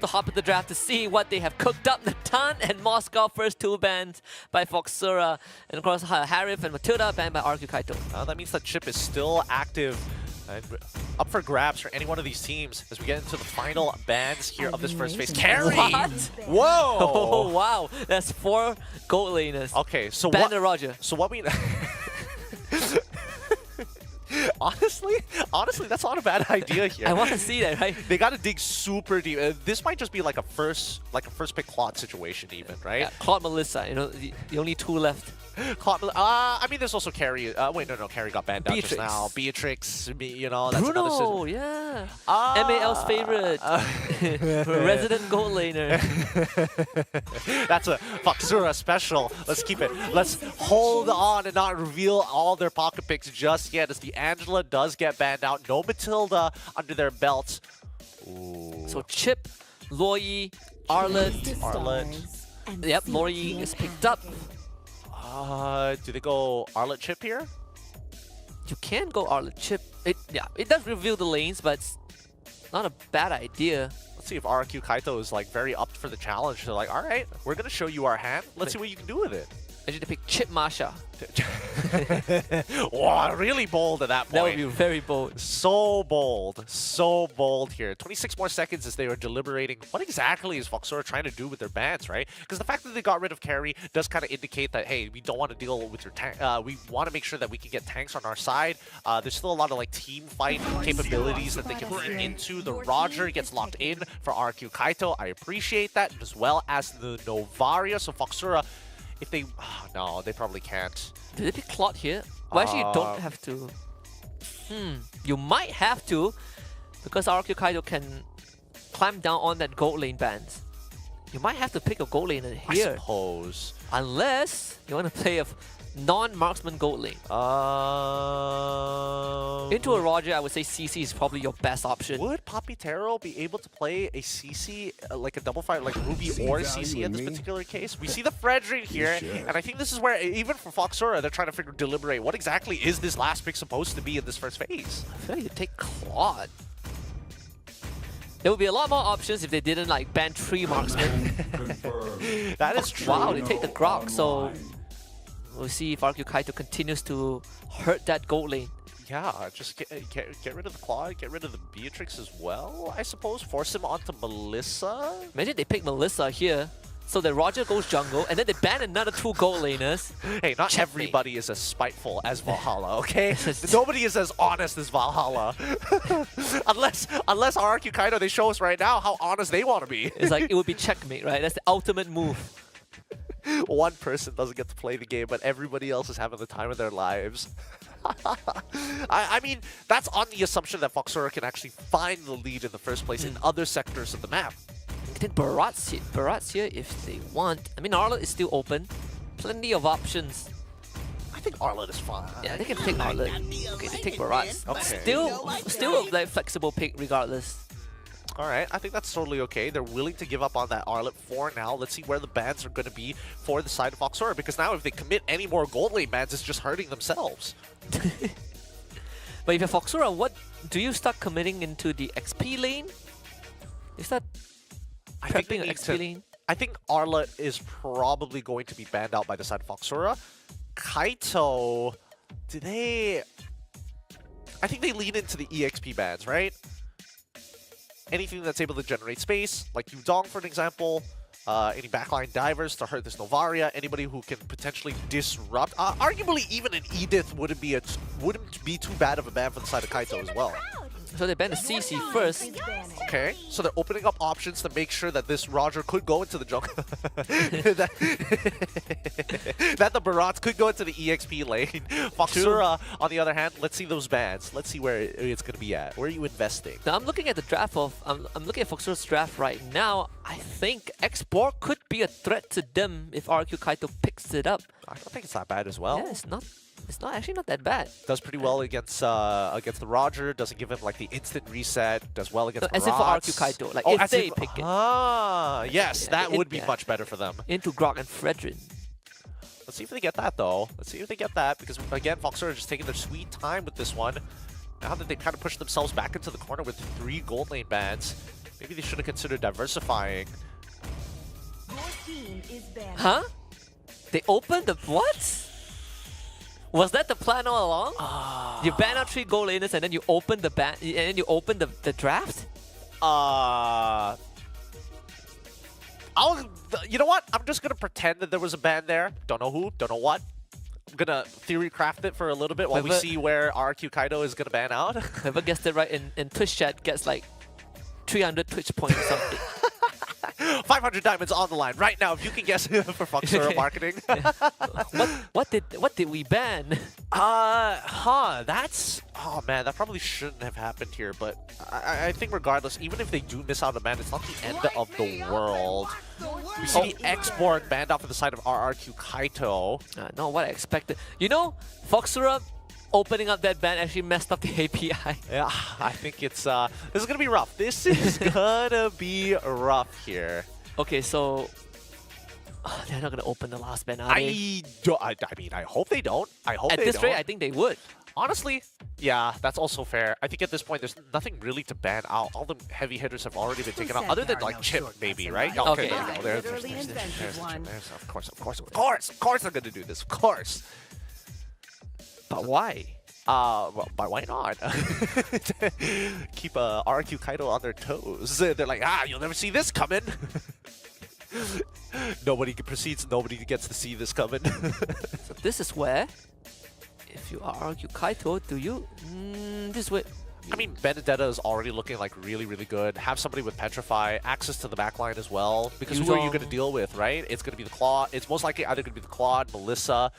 to hop into the draft to see what they have cooked up. Natan and Moscow, first 2 banned by FOXURA. And of course, Harif and Matilda banned by RRQ KAITO. That means that chip is still active. And up for grabs for any one of these teams as we get into the final bans here of this first phase. Carry! What? Whoa! Oh, wow. That's 4 gold laners. Okay, so Ban what? the Roger. So what we... Honestly, that's not a bad idea here. I want to see that, right? They got to dig super deep. This might just be like a first pick Claude situation, even, right? Yeah, Claude Melissa, you know, the only 2 left. Claude, I mean, there's also Carrie. Wait, no, Carrie got banned out just now. Beatrix, you know, that's another Bruno, yeah. MAL's favorite. Resident gold laner. That's a FOXURA special. Let's keep it. Let's hold on and not reveal all their pocket picks just yet, as the Angela does get banned out. No Matilda under their belts. Ooh. So Chip, Loyi, Arlet. Yep, Loyi is picked up. Do they go Arlet Chip here? You can go Arlet Chip. It does reveal the lanes, but it's not a bad idea. Let's see if RRQ KAITO is like very up for the challenge. They're like, all right, we're gonna show you our hand. Let's see what you can do with it. Actually, they pick Chip Masha. Wow, really bold at that point. That would be very bold. So bold here. 26 more seconds as they are deliberating. What exactly is FOXURA trying to do with their bans, right? Because the fact that they got rid of carry does kind of indicate that, hey, we don't want to deal with your tank. We want to make sure that we can get tanks on our side. There's still a lot of like team fight capabilities that they can lean into. The Roger gets locked in for RRQ KAITO. I appreciate that, as well as the Novaria. So FOXURA, if they... Oh, no, they probably can't. Did they pick Claude here? Well, actually, you don't have to. You might have to, because RRQ KAITO can clamp down on that gold lane bans. You might have to pick a gold lane here. I suppose. Unless you want to play a non-marksman gold lane. Into a Roger, I would say CC is probably your best option. Would Papi Taro be able to play a CC, like a double fight, like Ruby or CC in this particular case? We see the Frederick here, and I think this is where, even for FOXURA, they're trying to deliberate what exactly is this last pick supposed to be in this first phase. I feel like you take Claude. There would be a lot more options if they didn't like ban 3 marksmen. That is true. Wow, they take the Grok, so we'll see if RRQ KAITO continues to hurt that gold lane. Yeah, just get rid of the Claude, get rid of the Beatrix as well, I suppose. Force him onto Melissa. Imagine they pick Melissa here, so that Roger goes jungle, and then they ban another 2 gold laners. Hey, not everybody is as spiteful as Valhalla, okay? Nobody is as honest as Valhalla. unless RRQ KAITO, they show us right now how honest they want to be. It's like, it would be checkmate, right? That's the ultimate move. One person doesn't get to play the game, but everybody else is having the time of their lives. I mean, that's on the assumption that FOXURA can actually find the lead in the first place in other sectors of the map. Then Barat's here if they want. I mean, Arlet is still open. Plenty of options. I think Arlet is fine. Yeah, they can pick Arlet. Okay, they take Barat. Okay. Still a like, flexible pick regardless. Alright, I think that's totally okay. They're willing to give up on that Arlet for now. Let's see where the bans are going to be for the side of FOXURA, because now if they commit any more gold lane bans, it's just hurting themselves. But if you're FOXURA, what do you start committing into the XP lane? You start prepping an XP lane? I think Arlet is probably going to be banned out by the side of FOXURA. KAITO, do they... I think they lean into the EXP bans, right? Anything that's able to generate space, like Yudong for an example, any backline divers to hurt this Novaria, anybody who can potentially disrupt. Arguably, even an Edith wouldn't be too bad of a ban for the side of KAITO as well. So they ban the CC first. Okay, so they're opening up options to make sure that this Roger could go into the jungle. that the Barats could go into the EXP lane. FOXURA, on the other hand, let's see those bans. Let's see where it's going to be at. Where are you investing? Now I'm looking at the draft of... I'm looking at FOXURA's draft right now. I think Export could be a threat to them if RRQ KAITO picks it up. I don't think it's that bad as well. Yeah, it's not actually not that bad. Does pretty well against the Roger. Doesn't give him like the instant reset. Does well against as if for RRQ KAITO, like if they pick it. Ah, yes, yeah, that would be much better for them. Into Grok and Fredrin. Let's see if they get that though. Let's see if they get that, because again, FOXURA are just taking their sweet time with this one. Now that they kind of pushed themselves back into the corner with 3 gold lane bans, Maybe they should have considered diversifying. Huh? They opened the what? Was that the plan all along? You ban out 3 gold laners and then you open the ban and then you open the draft? You know what? I'm just gonna pretend that there was a ban there. Don't know who, don't know what. I'm gonna theory craft it for a little bit while we see where RRQ KAITO is gonna ban out. Whoever guessed it right in Twitch chat gets like 300 Twitch points or something. 500 diamonds on the line right now. If you can guess for FOXURA marketing. What did we ban? That's oh man, that probably shouldn't have happened here. But I think regardless, even if they do miss out on a ban, it's not the end of the world. We see the export banned off of the side of RRQ KAITO. Not what I expected. You know, FOXURA opening up that ban actually messed up the API. Yeah, I think it's this is gonna be rough. This is gonna be rough here. Okay, so they're not gonna open the last ban, are they? I mean, I hope they don't. I hope at they this don't. rate, I think they would. Honestly, yeah, that's also fair. I think at this point, there's nothing really to ban out. All the heavy hitters have already been taken out, other than like Chip, maybe, right? Okay, there you go. There's of course I'm gonna do this. Of course. But why? Well, why not? Keep RRQ KAITO on their toes. They're like, you'll never see this coming. Nobody proceeds. Nobody gets to see this coming. So this is where, if you are RRQ KAITO, do you? This way. I mean, Benedetta is already looking like really, really good. Have somebody with Petrify, access to the backline as well. Because who are you going to deal with, right? It's going to be the Claude. It's most likely either going to be the Claude, Melissa,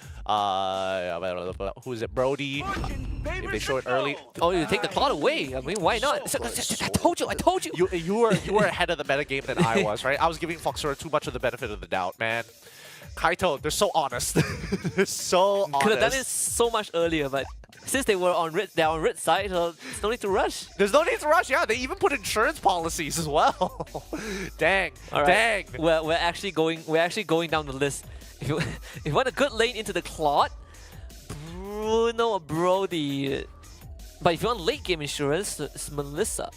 who is it, Brody? If they show it early. Oh, you take the Claude away. I mean, why not? I told you. You were ahead of the metagame than I was, right? I was giving FOXURA too much of the benefit of the doubt, man. KAITO, they're so honest. They're so honest. Could have done it so much earlier, but since they're on red side, so there's no need to rush. There's no need to rush. Yeah, they even put insurance policies as well. Dang, dang. We're actually going down the list. If you want a good lane into the Claude, Bruno or Brody. But if you want late game insurance, it's Melissa.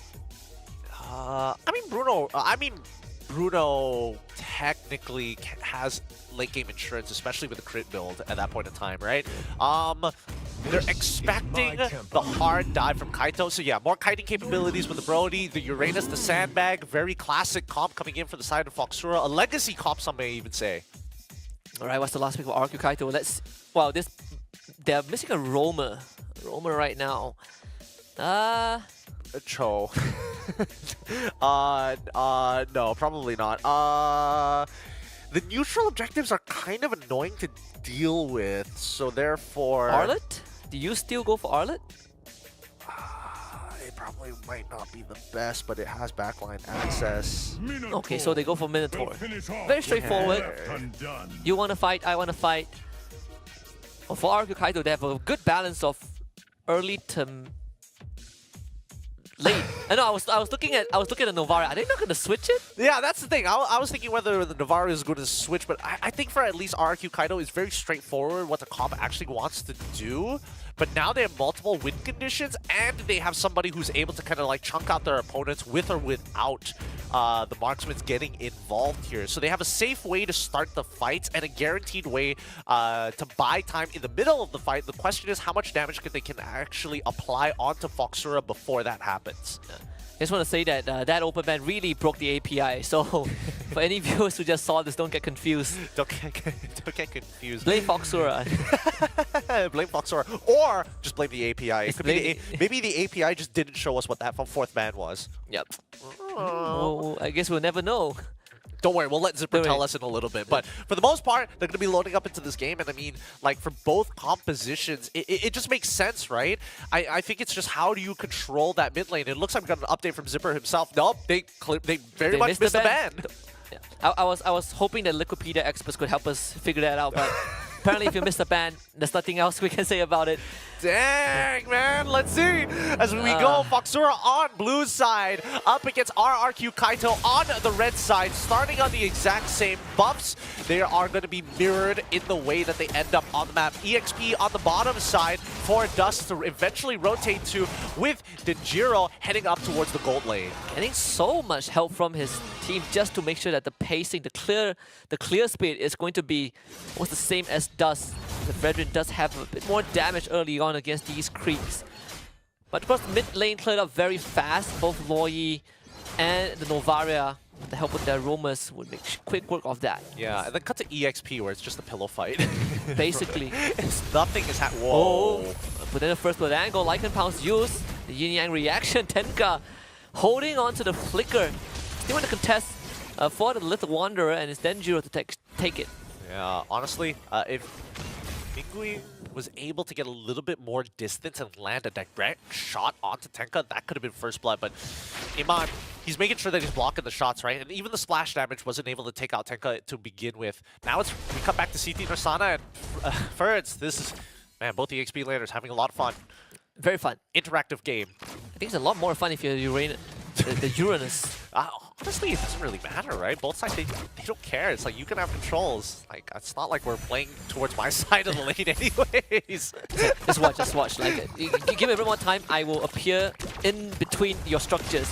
Bruno technically has late game insurance, especially with the crit build at that point in time, right? They're expecting the hard dive from KAITO, so yeah, more kiting capabilities with the Brody, the Uranus, the Sandbag, very classic comp coming in for the side of FOXURA, a legacy comp, some may even say. All right, what's the last pick for RRQ KAITO? Wow, they're missing a roamer right now. Cho. No, probably not. The neutral objectives are kind of annoying to deal with, so therefore... Arlet? Do you still go for Arlet? It probably might not be the best, but it has backline access. Okay, so they go for Minotaur. Very straightforward. You want to fight, I want to fight. Well, for RRQ KAITO, they have a good balance of early to late. I know. I was looking at the Novara. Are they not going to switch it? Yeah, that's the thing. I was thinking whether the Novara is going to switch, but I think for at least RRQ KAITO, it's very straightforward what the comp actually wants to do. But now they have multiple win conditions, and they have somebody who's able to kind of like chunk out their opponents with or without the marksman's getting involved here. So they have a safe way to start the fights and a guaranteed way to buy time in the middle of the fight. The question is how much damage they can actually apply onto FOXURA before that happens. I just want to say that that open ban really broke the API. So for any viewers who just saw this, don't get confused. Don't get confused. Blame FOXURA. Blame FOXURA, or just blame the API. It could be maybe the API just didn't show us what that fourth ban was. Yep. Well, I guess we'll never know. Don't worry, we'll let Zipper tell us in a little bit. But for the most part, they're going to be loading up into this game. And I mean, like, for both compositions, it just makes sense, right? I think it's just how do you control that mid lane? It looks like we got an update from Zipper himself. Nope, they very much missed the ban. Yeah. I was hoping that Liquipedia experts could help us figure that out. But apparently, if you miss the ban, there's nothing else we can say about it. Dang, man. Let's see. As we go, FOXURA on blue side, up against RRQ KAITO on the red side, starting on the exact same buffs. They are going to be mirrored in the way that they end up on the map. EXP on the bottom side for Dust to eventually rotate to, with Denjiro heading up towards the gold lane. Getting so much help from his team just to make sure that the pacing, the clear speed is going to be almost the same as Dust. The Veteran does have a bit more damage early on against these creeps. But of course, the mid lane cleared up very fast. Both Loi and the Novaria, with the help of their roamers, would make quick work of that. Yeah, and then cut to EXP where it's just a pillow fight. Basically. Nothing is happening. Whoa. Oh, but then the first blood angle, Lycan Pounce used. The Yin Yang reaction, Tenka holding on to the flicker. Still want to contest for the Little Wanderer, and it's Denjiro to take it. Yeah, honestly, if Mingui was able to get a little bit more distance and land a direct shot onto Tenka, that could have been first blood. But Iman, he's making sure that he's blocking the shots, right? And even the splash damage wasn't able to take out Tenka to begin with. Now we come back to CT Norsana and Ferds. This is, man, both the EXP laners having a lot of fun. Very fun. Interactive game. I think it's a lot more fun if you're the Uranus. Honestly, it doesn't really matter, right? Both sides, they don't care. It's like you can have controls. Like, it's not like we're playing towards my side of the lane anyways. Just watch. Like, you give me a bit more time, I will appear in between your structures.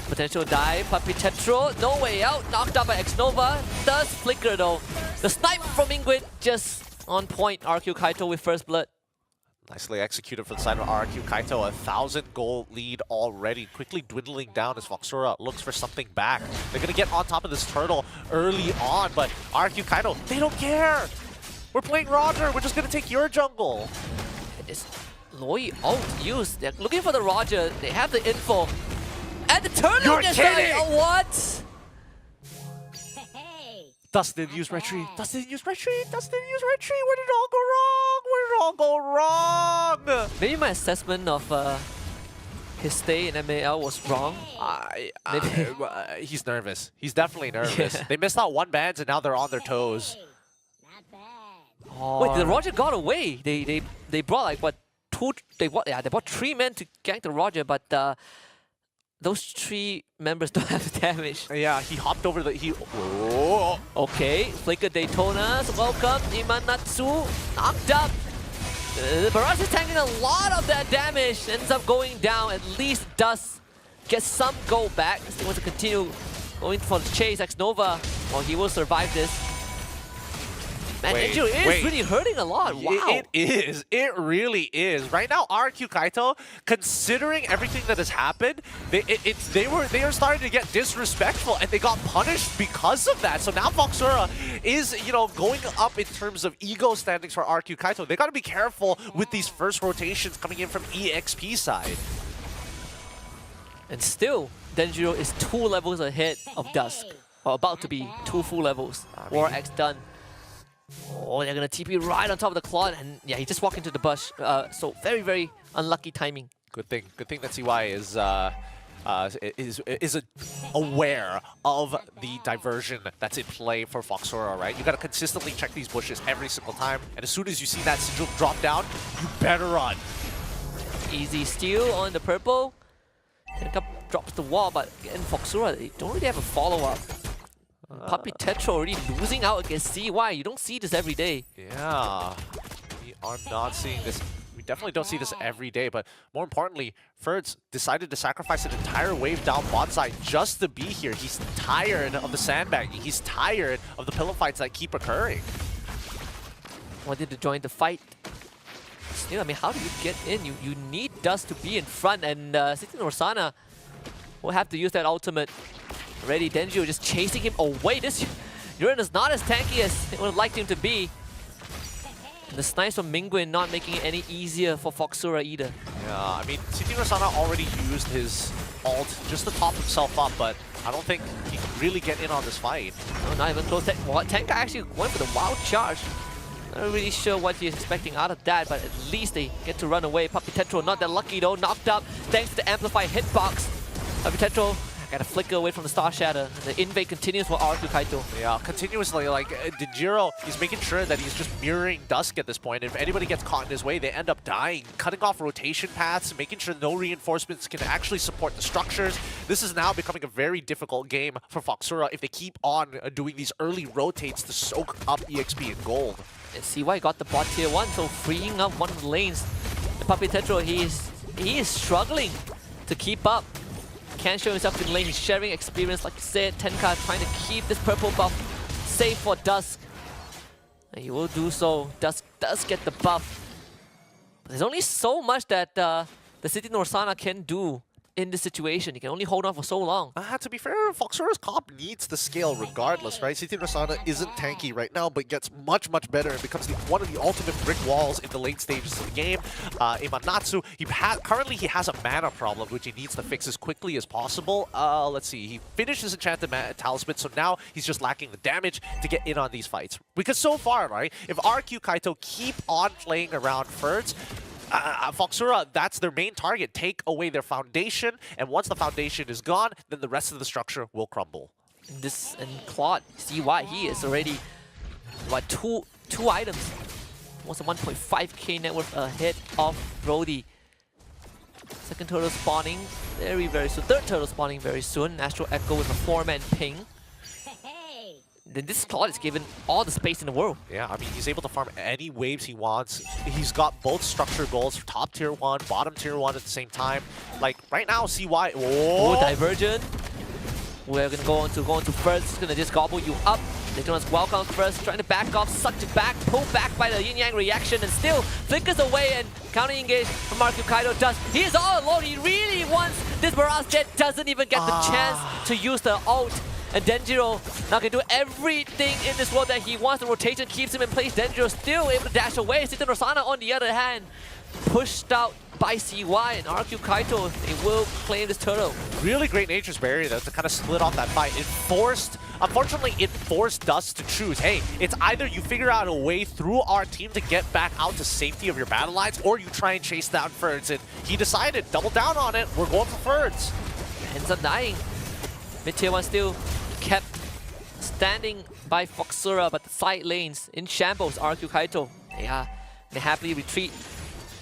Potential dive, Puppy Tetro, no way out, knocked out by X-Nova. Does flicker though. The snipe from Ingrid just on point. RRQ KAITO with first blood. Nicely executed for the side of RRQ KAITO. 1,000 goal lead already. Quickly dwindling down as FOXURA looks for something back. They're going to get on top of this turtle early on, but RRQ KAITO, they don't care. We're playing Roger. We're just going to take your jungle. It's Loi ult used. They're looking for the Roger. They have the info. And the turtle You're gets kidding! Oh, what? Dustin used retreat. Dustin used retreat. Dustin used retreat. Where did it all go wrong? Where did it all go wrong? Maybe my assessment of his stay in MAL was wrong. He's nervous. He's definitely nervous. Yeah. They missed out one bans and now they're on their toes. Wait, the Roger got away. They brought like what they brought 3 men to gank the Roger, but those 3 members don't have the damage. Yeah, he hopped over the oh. Okay, Flicker Daytona's welcome. Imanatsu knocked up. Barrage is tanking a lot of that damage. Ends up going down. At least does get some gold back. He wants to continue going for the chase. X-Nova, well, he will survive this. Man, Denjiro is really hurting a lot. Wow. It is. It really is. Right now, RRQ KAITO, considering everything that has happened, they are starting to get disrespectful, and they got punished because of that. So now FOXURA is, going up in terms of ego standings for RRQ KAITO. They got to be careful with these first rotations coming in from EXP side. And still, Denjiro is 2 levels ahead of Dusk, or about to be 2 full levels. War X done. Oh, they're gonna TP right on top of the Claude, and yeah, he just walked into the bush. So very, very unlucky timing. Good thing that CY is aware of the diversion that's in play for FOXURA, right? You gotta consistently check these bushes every single time, and as soon as you see that sigil drop down, you better run. Easy steal on the purple. Tenka drops the wall, but again, FOXURA, they don't really have a follow-up. Puppy Tetro already losing out against CY. You don't see this every day. Yeah, we are not seeing this. We definitely don't see this every day, but more importantly, Ferds decided to sacrifice an entire wave down bot side just to be here. He's tired of the sandbagging. He's tired of the pillow fights that keep occurring. Wanted to join the fight. Still, I mean, how do you get in? You need Dust to be in front, and CT Norsana will have to use that ultimate. Already, Denjiro just chasing him away. This Uranus is not as tanky as they would have liked him to be. And the snipes from Mingguin not making it any easier for FOXURA either. Yeah, I mean, CT Norsana already used his ult just to top himself up, but I don't think he can really get in on this fight. No, not even close. Tenka actually went for the wild charge. Not really sure what he's expecting out of that, but at least they get to run away. Puppy Tetro not that lucky though, knocked up thanks to the amplified hitbox. Puppy Tetro Gotta flicker away from the Star Shatter. The invade continues for RRQ KAITO. Yeah, continuously, like, Denjiro, he's making sure that he's just mirroring Dusk at this point. If anybody gets caught in his way, they end up dying, cutting off rotation paths, making sure no reinforcements can actually support the structures. This is now becoming a very difficult game for FOXURA if they keep on doing these early rotates to soak up EXP and gold. And CY got the bot tier 1, so freeing up one of the lanes. The Puppy Tetro, he is struggling to keep up. Can't show himself in lane. He's sharing experience, like you said. Tenka trying to keep this purple buff safe for Dusk. And he will do so. Dusk does get the buff. But there's only so much that the City Norsana can do in this situation. He can only hold on for so long. To be fair, FOXURA's comp needs to scale regardless, right? City Norsana isn't tanky right now, but gets much, much better and becomes one of the ultimate brick walls in the late stages of the game. Imanatsu, currently he has a mana problem, which he needs to fix as quickly as possible. Let's see, he finished his Enchanted Talisman, so now he's just lacking the damage to get in on these fights. Because so far, right, if RRQ KAITO keep on playing around Ferds, FOXURA, that's their main target. Take away their foundation, and once the foundation is gone, then the rest of the structure will crumble. And Claude, see why he is already two items. Almost a 1.5k net worth ahead of Brody. Second turtle spawning very, very soon. Third turtle spawning very soon. Astral Echo with a 4-man ping. Then this Claude is given all the space in the world. Yeah, I mean, he's able to farm any waves he wants. He's got both structure goals for top tier 1, bottom tier 1 at the same time. Like, right now, CY... Oh, Divergent. We're gonna go into first. It's gonna just gobble you up. Daytona's welcome first, trying to back off, sucked it back, pulled back by the yin-yang reaction, and still flickers away and counter-engage from RRQ KAITO does. He is all alone. He really wants this Barrage Jet, doesn't even get the chance to use the ult. And Denjiro now can do everything in this world that he wants. The rotation keeps him in place. Denjiro still able to dash away. City Norsana, on the other hand, pushed out by CY, and RRQ KAITO, they will claim this turtle. Really great Nature's Barrier though to kind of split off that fight. Unfortunately, it forced Dust to choose. Hey, it's either you figure out a way through our team to get back out to safety of your battle lines, or you try and chase down Ferds. And he decided, double down on it. We're going for Ferds. Ends up dying. Mid-tier 1 still kept standing by FOXURA, but the side lanes in shambles. RRQ KAITO, they happily retreat.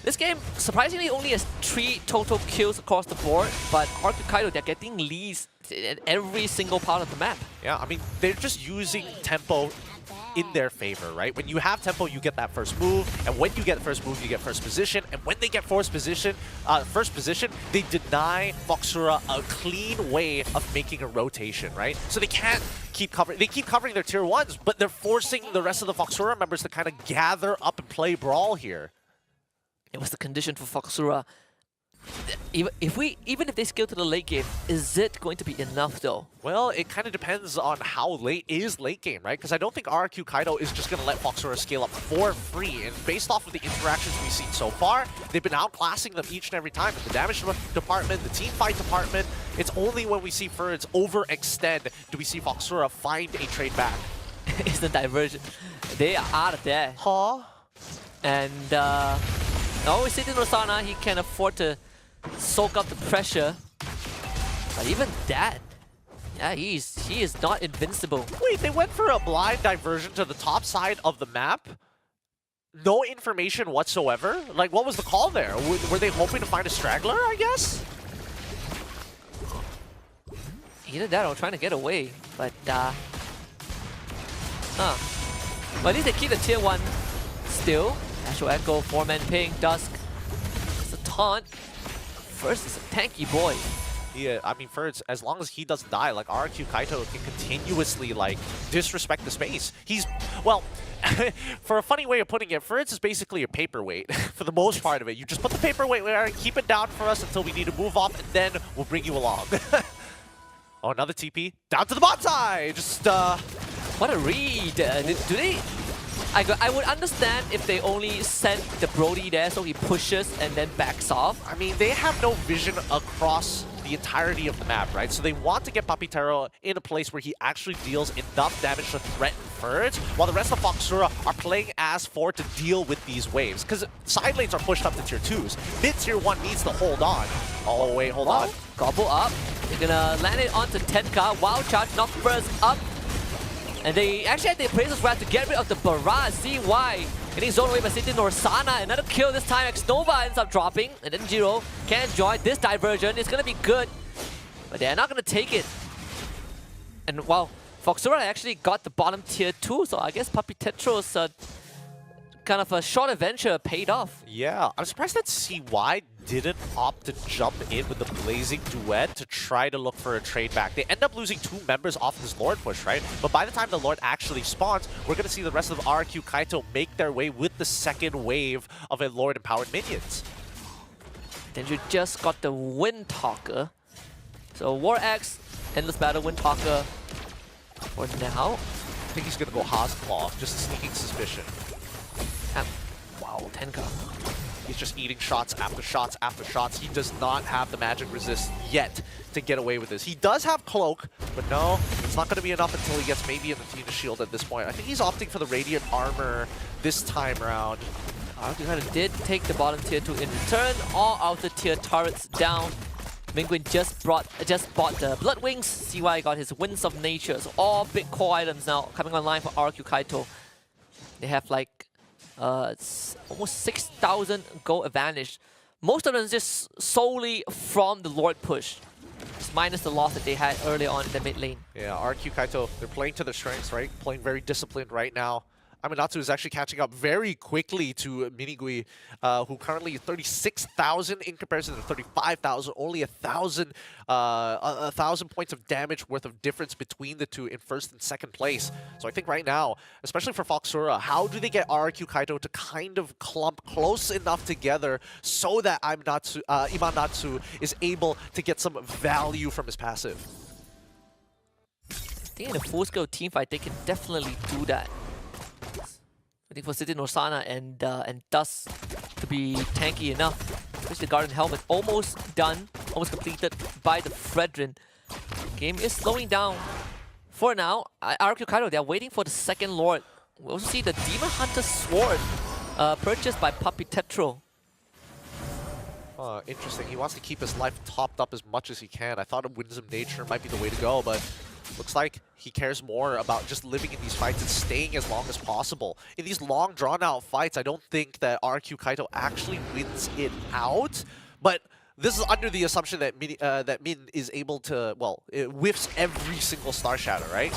This game surprisingly only has 3 total kills across the board, but RRQ KAITO, they're getting leads in every single part of the map. Yeah, I mean, they're just using tempo in their favor, right? When you have tempo, you get that first move, and when you get first move, you get first position, and when they get first position, they deny FOXURA a clean way of making a rotation, right? So they can't keep covering. They keep covering their tier 1s, but they're forcing the rest of the FOXURA members to kind of gather up and play Brawl here. It was the condition for FOXURA. Even if they scale to the late game, is it going to be enough though? Well, it kind of depends on how late is late game, right? Because I don't think RRQ KAITO is just going to let FOXURA scale up for free. And based off of the interactions we've seen so far, they've been outclassing them each and every time. In the damage department, the team fight department, it's only when we see Ferds overextend do we see FOXURA find a trade back. It's the diversion. They are out of there. Huh? And always City Norsana, he can afford to soak up the pressure, but even that, yeah, he is not invincible. Wait, they went for a blind diversion to the top side of the map? No information whatsoever? Like, what was the call there? Were they hoping to find a straggler, I guess? Either that or trying to get away, but but at least they keep the tier 1 still. Astral Echo, 4-man ping, Dusk. It's a taunt. First is a tanky boy. Yeah, I mean, Ferds, as long as he doesn't die, like, RRQ KAITO can continuously, like, disrespect the space. He's, well, for a funny way of putting it, Ferds is basically a paperweight for the most part of it. You just put the paperweight there, keep it down for us until we need to move off, and then we'll bring you along. Oh, another TP. Down to the bot side! Just, What a read! Do they... I would understand if they only sent the Brody there so he pushes and then backs off. I mean, they have no vision across the entirety of the map, right? So they want to get Papitero in a place where he actually deals enough damage to threaten Ferds, while the rest of FOXURA are playing as for to deal with these waves. Because side lanes are pushed up to tier 2s. Mid tier 1 needs to hold on. Oh, wait, hold on. Gobble up. They're gonna land it onto 10K. Wild charge, knock first up. And they actually had the appraisals right to get rid of the barrage. CY getting zoned away by City Norsana. Another kill this time. X-Nova ends up dropping. And then Jiro can enjoy this diversion. It's gonna be good. But they're not gonna take it. And wow, FOXURA actually got the bottom tier 2. So I guess Puppy Tetro's kind of a short adventure paid off. Yeah, I'm surprised that CY didn't opt to jump in with the Blazing Duet to try to look for a trade back. They end up losing 2 members off this Lord push, right? But by the time the Lord actually spawns, we're going to see the rest of RRQ KAITO make their way with the second wave of a Lord-empowered minions. Then you just got the Windtalker. So War Axe, Endless Battle, Windtalker for now. I think he's going to go Claw, just a sneaking suspicion. Wow, 10K. He's just eating shots after shots after shots. He does not have the magic resist yet to get away with this. He does have Cloak, but no, it's not going to be enough until he gets maybe an Athena Shield at this point. I think he's opting for the Radiant Armor this time around. RRQ KAITO did take the bottom tier 2 in return. All outer tier turrets down. Mingguin just bought the Blood Wings. CY got his Winds of Nature. So all big core items now coming online for RRQ KAITO. They have like it's almost 6,000 gold advantage. Most of them is just solely from the Lord push. Just minus the loss that they had earlier on in the mid lane. Yeah, RRQ KAITO, they're playing to their strengths, right? Playing very disciplined right now. Aminatsu is actually catching up very quickly to Minigui, who currently is 36,000 in comparison to 35,000. Only 1,000 points of damage worth of difference between the two in first and second place. So I think right now, especially for FOXURA, how do they get RRQ KAITO to kind of clump close enough together so that Imanatsu is able to get some value from his passive? I think in a full-scale teamfight, they can definitely do that. I think for City Norsana and Dust to be tanky enough. Especially the Garden Helmet almost done, almost completed by the Fredrin. Game is slowing down for now. RRQ KAITO, they're waiting for the second Lord. We also see the Demon Hunter Sword purchased by Puppy Tetro. Interesting. He wants to keep his life topped up as much as he can. I thought a Winsome Nature might be the way to go, but looks like he cares more about just living in these fights and staying as long as possible. In these long, drawn-out fights, I don't think that RRQ KAITO actually wins it out, but this is under the assumption that Min is able to, well, it whiffs every single Star Shatter, right?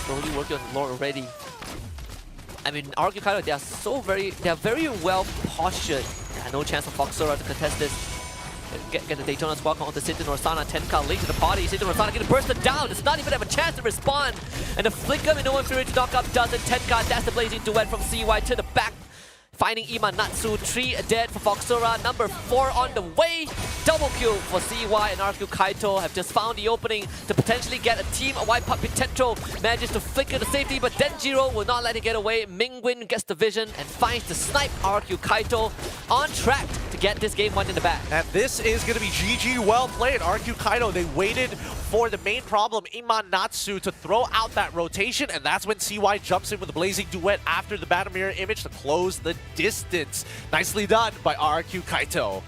Slowly working on the Lord already. I mean, RRQ KAITO, they are very well postured. No chance for FOXURA to contest this. Get the Daytona squad on the City Norsana. 10K late to the party. City Norsana getting bursted down. Does not even have a chance to respond. And the flicker with no inferior to knock up doesn't. 10K, that's the Blazing Duet from CY to the back. Finding Imanatsu, 3 dead for FOXURA, number 4 on the way. Double kill for CY and RRQ KAITO have just found the opening to potentially get a team-wide. Puppy Tetro manages to flicker the safety, but Denjiro will not let it get away. Mingguin gets the vision and finds the snipe. RRQ KAITO on track to get this game one in the bag. And this is going to be GG well played. RRQ KAITO, they waited for the main problem, Imanatsu, to throw out that rotation, and that's when CY jumps in with the Blazing Duet after the Battle Mirror image to close the distance. Nicely done by RRQ KAITO.